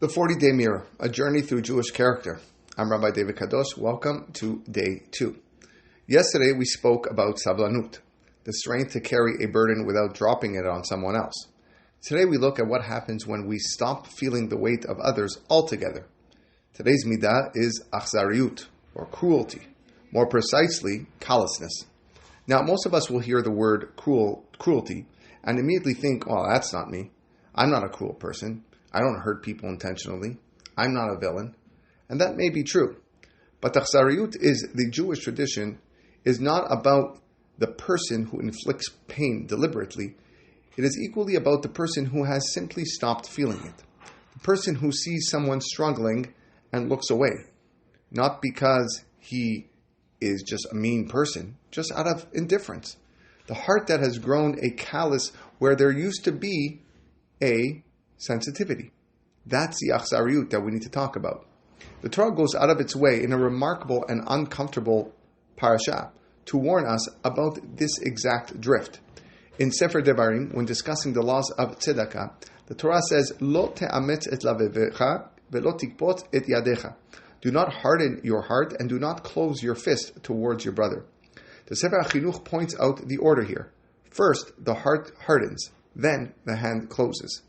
The 40-Day Mirror, a journey through Jewish character. I'm Rabbi David Kadosh. Welcome to Day 2. Yesterday we spoke about sablanut, the strength to carry a burden without dropping it on someone else. Today we look at what happens when we stop feeling the weight of others altogether. Today's midah is Achzariut, or cruelty. More precisely, callousness. Now, most of us will hear the word cruelty and immediately think, well, that's not me. I'm not a cruel person. I don't hurt people intentionally. I'm not a villain. And that may be true. But Achzariut is the Jewish tradition is not about the person who inflicts pain deliberately. It is equally about the person who has simply stopped feeling it. The person who sees someone struggling and looks away. Not because he is just a mean person, just out of indifference. The heart that has grown a callous where there used to be a sensitivity. That's the Achzariut that we need to talk about. The Torah goes out of its way in a remarkable and uncomfortable parasha to warn us about this exact drift. In Sefer Devarim, when discussing the laws of tzedakah, the Torah says, "Lo te'ametz et lavevecha ve'lo tikpot et yadecha." Do not harden your heart and do not close your fist towards your brother. The Sefer HaChinuch points out the order here. First, the heart hardens, then the hand closes.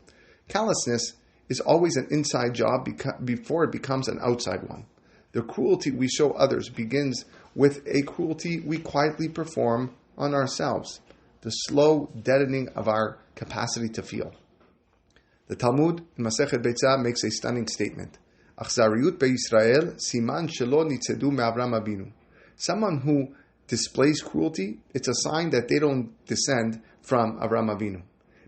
Callousness is always an inside job before it becomes an outside one. The cruelty we show others begins with a cruelty we quietly perform on ourselves, the slow deadening of our capacity to feel. The Talmud in Masechet Beitzah makes a stunning statement. Achzariut beYisrael siman shelo nitzedu me'Avram Avinu. Someone who displays cruelty, it's a sign that they don't descend from Avram Avinu.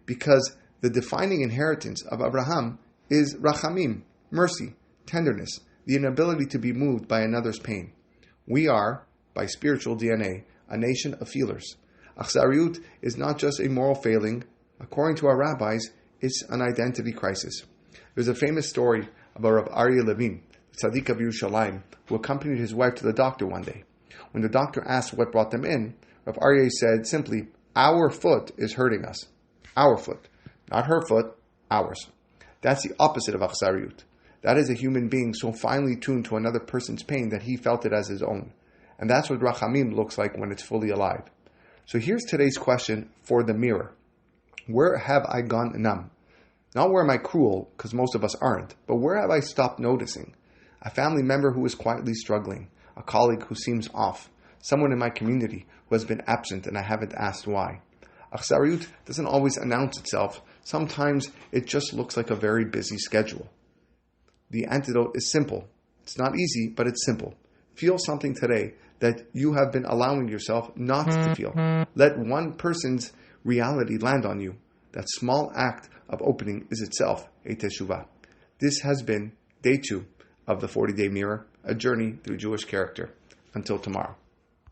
Because the defining inheritance of Abraham is rachamim, mercy, tenderness, the inability to be moved by another's pain. We are, by spiritual DNA, a nation of feelers. Achzariut is not just a moral failing. According to our rabbis, it's an identity crisis. There's a famous story about Rav Aryeh Levin, the tzaddik of Yerushalayim, who accompanied his wife to the doctor one day. When the doctor asked what brought them in, Rav Aryeh said simply, "Our foot is hurting us." Our foot. Not her foot, ours. That's the opposite of Achzariut. That is a human being so finely tuned to another person's pain that he felt it as his own. And that's what Rachamim looks like when it's fully alive. So here's today's question for the mirror. Where have I gone numb? Not where am I cruel, because most of us aren't, but where have I stopped noticing? A family member who is quietly struggling, a colleague who seems off, someone in my community who has been absent and I haven't asked why. Achzariut doesn't always announce itself. Sometimes it just looks like a very busy schedule. The antidote is simple. It's not easy, but it's simple. Feel something today that you have been allowing yourself not to feel. Let one person's reality land on you. That small act of opening is itself a teshuvah. This has been Day 2 of the 40-Day Mirror, a journey through Jewish character. Until tomorrow.